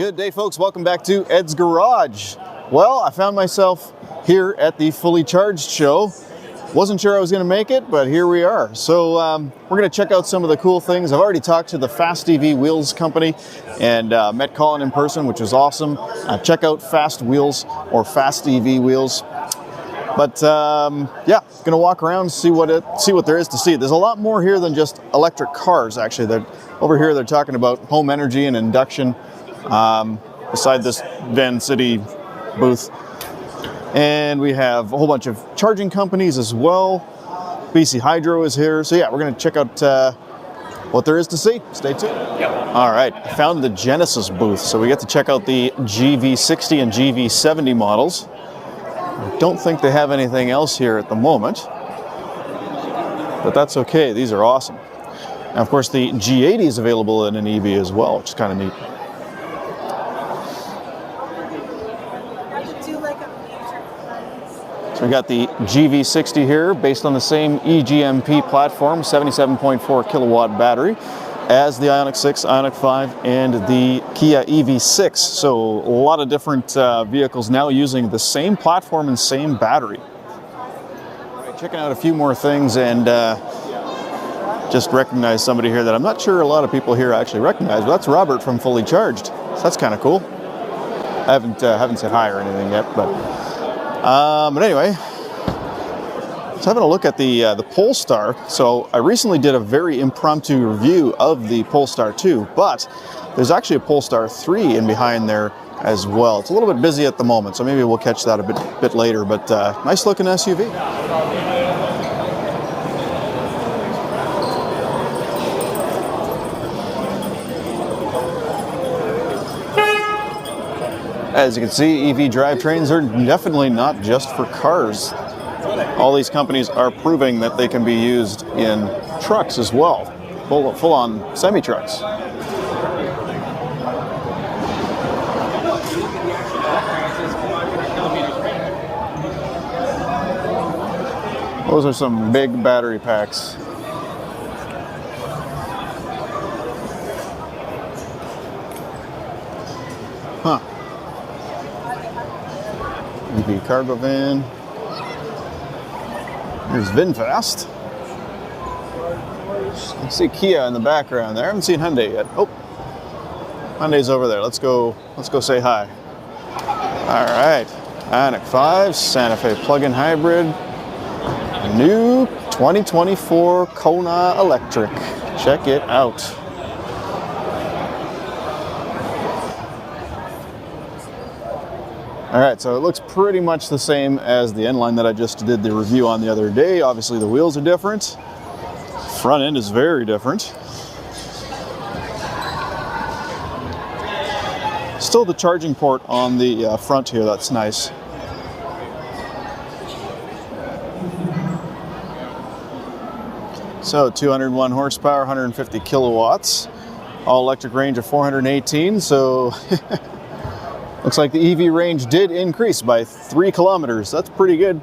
Good day, folks. Welcome back to Ed's Garage. Well, I found myself here at the Fully Charged show. Wasn't sure I was going to make it, but here we are. So we're going to check out some of the cool things. I've already talked to the Fast EV Wheels company and met Colin in person, which was awesome. Check out Fast Wheels or Fast EV Wheels. But yeah, going to walk around and see what there is to see. There's a lot more here than just electric cars, actually. Over here, they're talking about home energy and induction beside this Van City booth. And we have a whole bunch of charging companies as well. BC Hydro is here. So yeah, we're going to check out what there is to see. Stay tuned. Yep. All right, I found the Genesis booth. So we get to check out the GV60 and GV70 models. I don't think they have anything else here at the moment, but that's okay. These are awesome. And of course, the G80 is available in an EV as well, which is kind of neat. So we got the GV60 here, based on the same eGMP platform, 77.4 kilowatt battery, as the Ioniq 6, Ioniq 5, and the Kia EV6. So a lot of different vehicles now using the same platform and same battery. All right, checking out a few more things, and just recognize somebody here that I'm not sure a lot of people here actually recognize. But that's Robert from Fully Charged. So that's kind of cool. I haven't said hi or anything yet, but anyway, I was having a look at the Polestar. So I recently did a very impromptu review of the Polestar 2, but there's actually a Polestar 3 in behind there as well. It's a little bit busy at the moment, so maybe we'll catch that a bit later, but nice looking SUV. As you can see, EV drivetrains are definitely not just for cars. All these companies are proving that they can be used in trucks as well, full-on semi-trucks. Those are some big battery packs. Huh. EV cargo van. Here's VinFast. I see Kia in the background there. I haven't seen Hyundai yet. Oh, Hyundai's over there. Let's go say hi. All right, Ioniq 5, Santa Fe plug-in hybrid, new 2024 Kona electric. Check it out. All right, so it looks pretty much the same as the N-Line that I just did the review on the other day. Obviously, the wheels are different. Front end is very different. Still the charging port on the front here, that's nice. So 201 horsepower, 150 kilowatts. All electric range of 418, so looks like the EV range did increase by 3 kilometers. That's pretty good,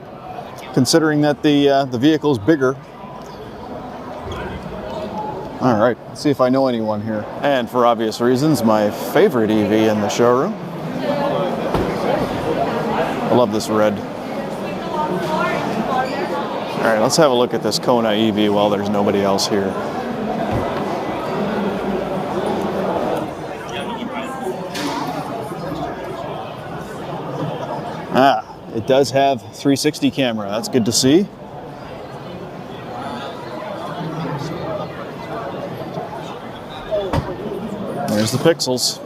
considering that the vehicle is bigger. All right, let's see if I know anyone here. And for obvious reasons, my favorite EV in the showroom. I love this red. All right, let's have a look at this Kona EV while there's nobody else here. It does have 360 camera. That's good to see. There's the pixels.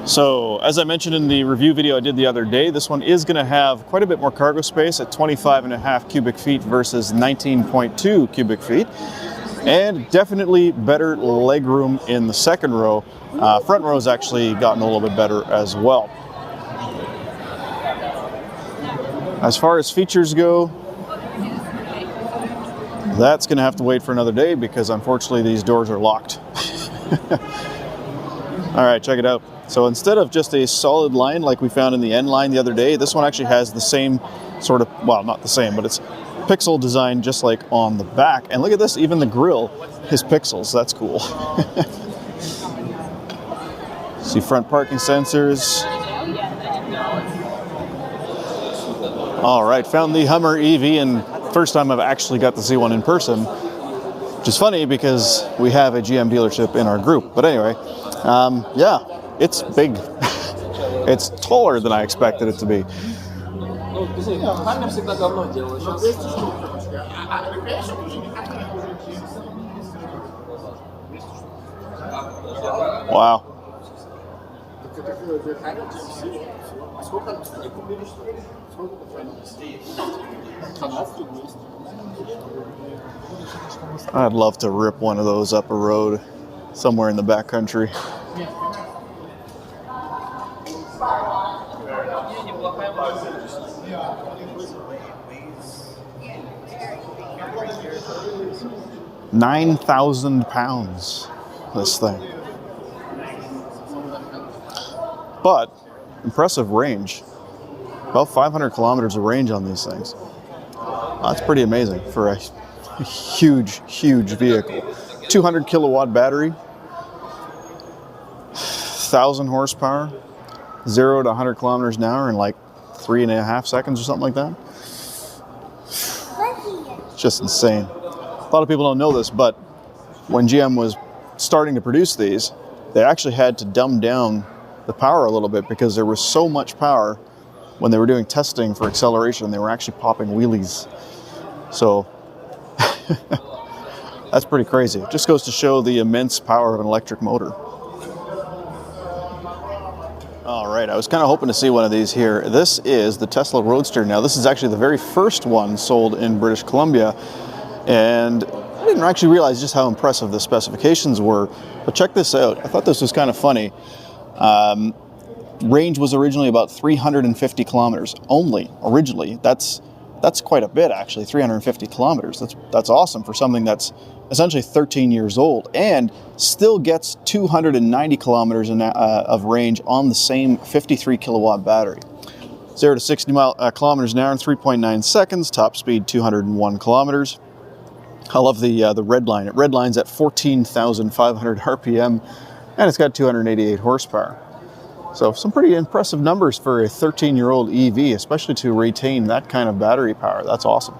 So, as I mentioned in the review video I did the other day, this one is going to have quite a bit more cargo space at 25.5 cubic feet versus 19.2 cubic feet. And definitely better leg room in the second row. Front row's actually gotten a little bit better as well. As far as features go, that's going to have to wait for another day because unfortunately these doors are locked. All right, check it out. So instead of just a solid line like we found in the N-Line the other day, this one actually has the same sort of, well, not the same, but it's pixel design just like on the back. And look at this, even the grille is pixels. That's cool. See front parking sensors. All right, found the Hummer EV, and first time I've actually got to see one in person, which is funny because we have a GM dealership in our group. But anyway, yeah, it's big. It's taller than I expected it to be. Wow. I'd love to rip one of those up a road somewhere in the backcountry. £9,000, this thing. But impressive range. About 500 kilometers of range on these things. That's pretty amazing for a huge, huge vehicle. 200 kilowatt battery, 1,000 horsepower, 0 to 100 kilometers an hour in like 3.5 seconds or something like that. It's just insane. A lot of people don't know this, but when GM was starting to produce these, they actually had to dumb down the power a little bit because there was so much power when they were doing testing for acceleration. They were actually popping wheelies. So that's pretty crazy. It just goes to show the immense power of an electric motor. All right, I was kind of hoping to see one of these here. This is the Tesla Roadster. Now, this is actually the very first one sold in British Columbia, and I didn't actually realize just how impressive the specifications were. But check this out. I thought this was kind of funny. Range was originally about 350 kilometers only. Originally, that's quite a bit actually. 350 kilometers. That's awesome for something that's essentially 13 years old and still gets 290 kilometers of range on the same 53 kilowatt battery. 0 to 60 kilometers an hour in 3.9 seconds. Top speed 201 kilometers. I love the red line. It redlines at 14,500 RPM, and it's got 288 horsepower. So some pretty impressive numbers for a 13-year-old EV, especially to retain that kind of battery power. That's awesome.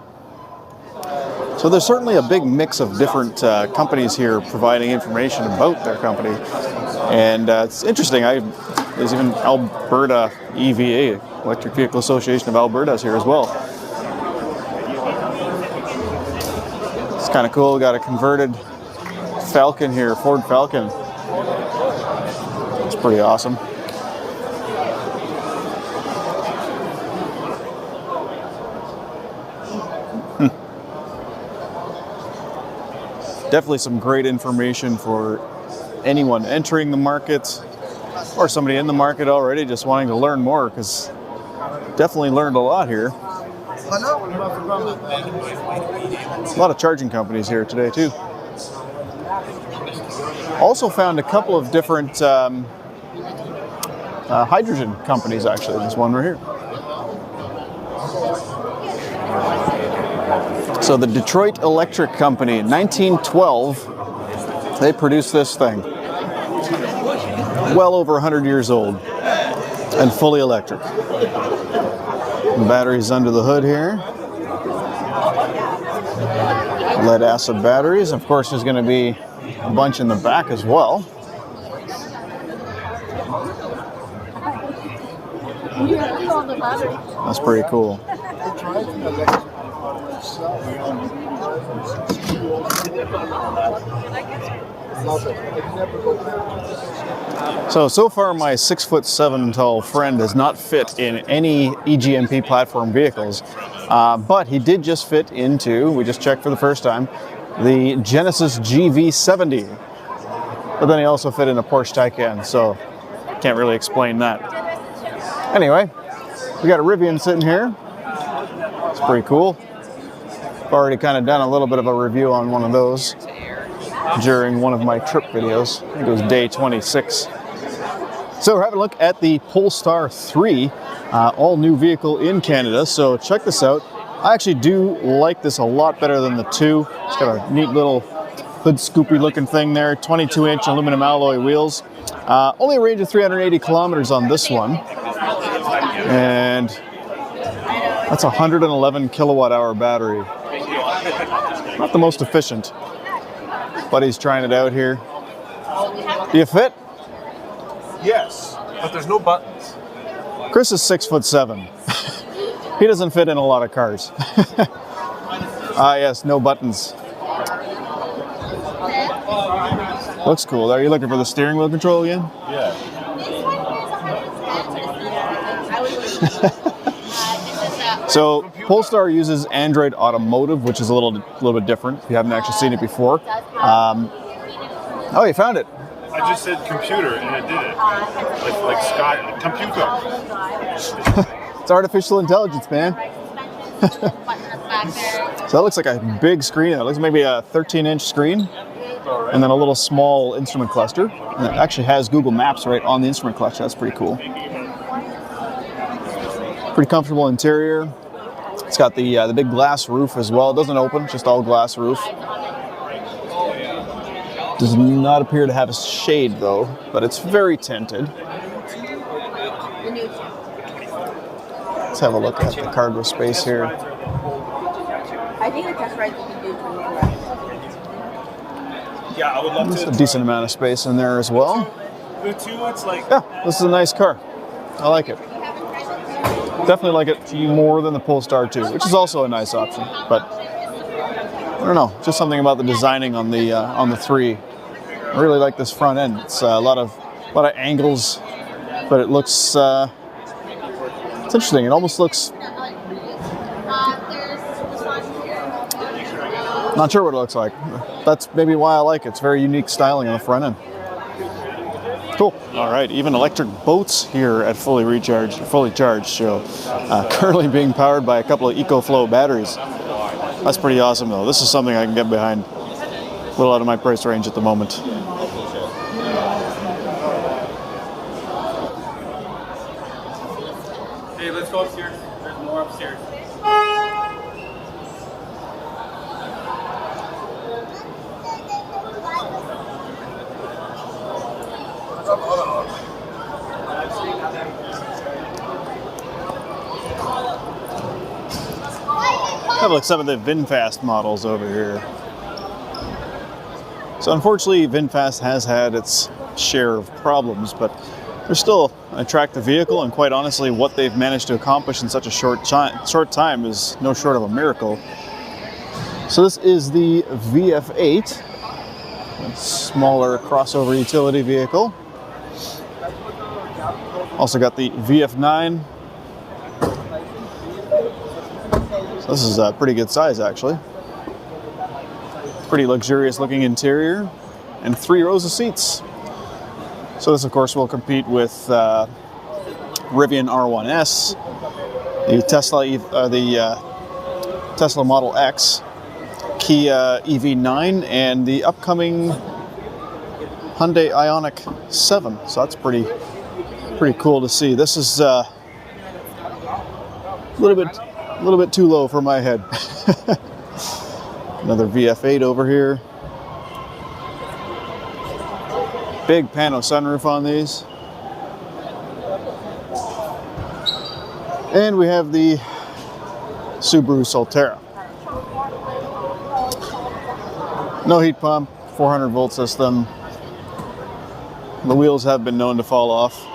So there's certainly a big mix of different companies here providing information about their company. And it's interesting. There's even Alberta EVA, Electric Vehicle Association of Alberta's here as well. It's kind of cool. We got a converted Falcon here, Ford Falcon. It's pretty awesome. Definitely some great information for anyone entering the market or somebody in the market already just wanting to learn more, because definitely learned a lot here. A lot of charging companies here today too. Also found a couple of different hydrogen companies actually. There's one right here. So the Detroit Electric Company, 1912, they produced this thing. Well over 100 years old and fully electric. The batteries under the hood here. Lead acid batteries. Of course, there's going to be a bunch in the back as well. That's pretty cool. So far my 6'7" tall friend does not fit in any eGMP platform vehicles, but he did just fit into, we just checked for the first time, the Genesis GV70. But then he also fit in a Porsche Taycan, so can't really explain that. Anyway, we got a Rivian sitting here. It's pretty cool. I've already kind of done a little bit of a review on one of those during one of my trip videos. I think it was day 26. So we're having a look at the Polestar 3, all new vehicle in Canada. So check this out. I actually do like this a lot better than the 2. It's got a neat little hood scoopy looking thing there. 22-inch aluminum alloy wheels. Only a range of 380 kilometers on this one. And that's a 111 kilowatt hour battery. Not the most efficient. Buddy's trying it out here. Do you fit? Yes, but there's no buttons. Chris is 6'7". He doesn't fit in a lot of cars. Yes, no buttons. Looks cool. Are you looking for the steering wheel control again? Yeah. So Polestar uses Android Automotive, which is a little bit different. If you haven't actually seen it before. Oh, you found it. I just said computer and it did it. Like Sky, computer. It's artificial intelligence, man. So that looks like a big screen. It looks like maybe a 13-inch screen. And then a little small instrument cluster. And it actually has Google Maps right on the instrument cluster. That's pretty cool. Pretty comfortable interior. It's got the big glass roof as well. It doesn't open, just all glass roof. Does not appear to have a shade though, but it's very tinted. Let's have a look at the cargo space here. I think it's just right you can do 24. Yeah, I would love There's to. a decent amount of space in there as well. The 2, it's like. Yeah, this is a nice car. I like it. Definitely like it more than the Polestar 2, which is also a nice option. But I don't know, just something about the designing on the 3. I really like this front end. It's a lot of angles, but it looks. It's interesting. It almost looks. Not sure what it looks like. That's maybe why I like it. It's very unique styling on the front end. Cool. All right, even electric boats here at Fully Charged show. Currently being powered by a couple of EcoFlow batteries. That's pretty awesome though. This is something I can get behind. A little out of my price range at the moment. Hey, let's go upstairs. There's more upstairs. Have like some of the VinFast models over here. So unfortunately, VinFast has had its share of problems, but they're still an attractive vehicle, and quite honestly, what they've managed to accomplish in such a short time is no short of a miracle. So this is the VF8, a smaller crossover utility vehicle. Also got the VF9. So this is a pretty good size, actually. Pretty luxurious looking interior and 3 rows of seats. So this, of course, will compete with Rivian R1S, the Tesla Model X, Kia EV9, and the upcoming Hyundai Ioniq 7. So that's pretty cool to see. This is a little bit too low for my head. Another VF8 over here. Big pano sunroof on these. And we have the Subaru Solterra. No heat pump, 400 volt system. The wheels have been known to fall off.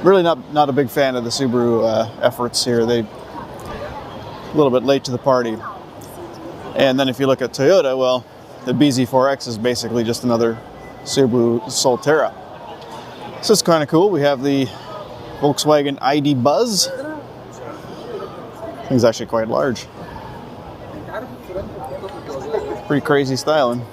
Really not a big fan of the Subaru efforts here. They a little bit late to the party. And then if you look at Toyota, well, the BZ4X is basically just another Subaru Solterra. So it's kind of cool. We have the Volkswagen ID Buzz. Thing's actually quite large. Pretty crazy styling.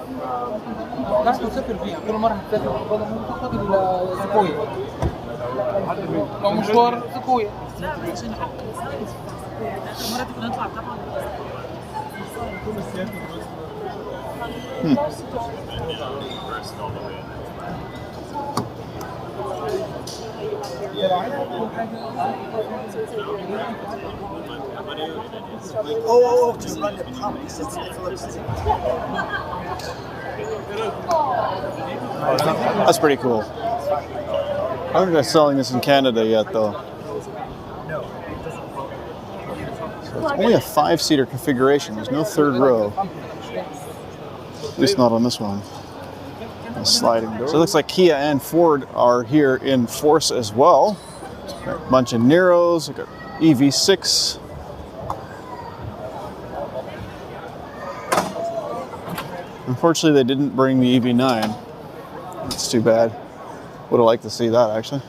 Oh, just run the pump. That's pretty cool. I don't think they're selling this in Canada yet, though. So it's only a 5-seater configuration. There's no third row. At least not on this one. A sliding door. So it looks like Kia and Ford are here in force as well. Got a bunch of Neros. We've got EV6. Unfortunately, they didn't bring the EV9. That's too bad. Would have liked to see that, actually.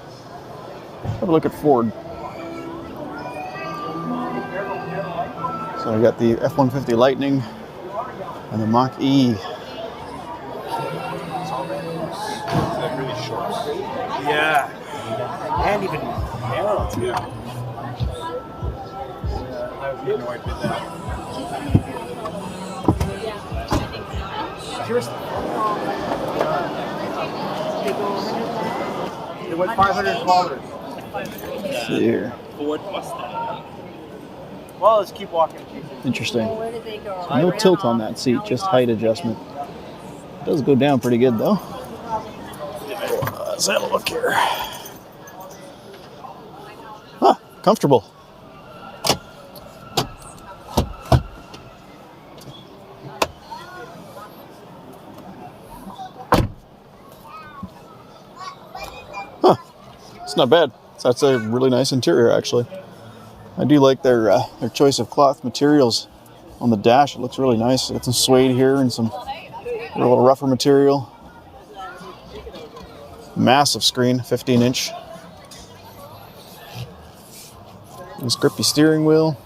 Have a look at Ford. So we got the F-150 Lightning and the Mach-E. Really short. Yeah. And even narrow, too. I have no idea that. It went 500 kilometers. Let's see here. Well, let's keep walking. Interesting. No tilt on that seat, just height adjustment. It does go down pretty good, though. Let's have a look here. Huh, comfortable. Huh, it's not bad. That's a really nice interior, actually. I do like their choice of cloth materials on the dash. It looks really nice. Got some suede here and some a little rougher material. Massive screen, 15-inch. Nice grippy steering wheel.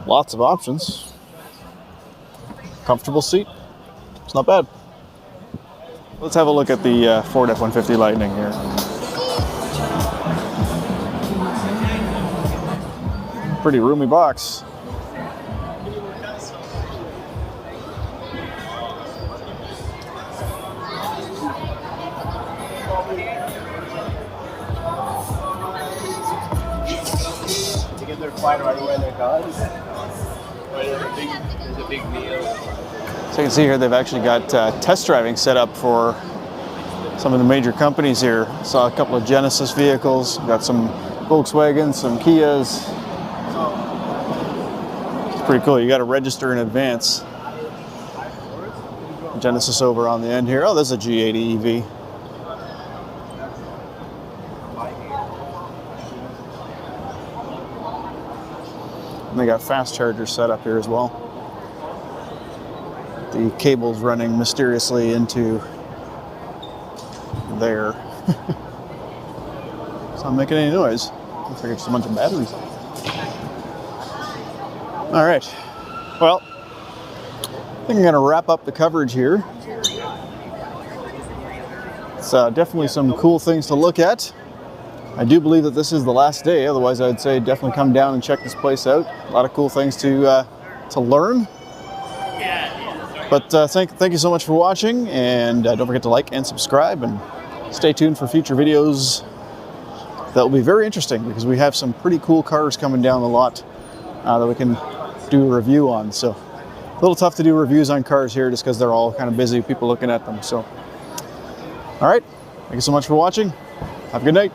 Lots of options. Comfortable seat. It's not bad. Let's have a look at the Ford F-150 Lightning here. Pretty roomy box. To get their flight right away, they're gone. There's a big meal. So you can see here they've actually got test driving set up for some of the major companies here. Saw a couple of Genesis vehicles, got some Volkswagens, some Kias. It's pretty cool. You got to register in advance. Genesis over on the end here. Oh, there's a G80 EV. And they got fast chargers set up here as well. The cable's running mysteriously into there. It's not making any noise. Looks like it's just a bunch of batteries. All right. Well, I think I'm going to wrap up the coverage here. It's definitely some cool things to look at. I do believe that this is the last day. Otherwise, I'd say definitely come down and check this place out. A lot of cool things to learn. But thank you so much for watching, and don't forget to like and subscribe, and stay tuned for future videos that will be very interesting because we have some pretty cool cars coming down the lot that we can do a review on. So a little tough to do reviews on cars here just because they're all kind of busy, people looking at them. So, all right, thank you so much for watching. Have a good night.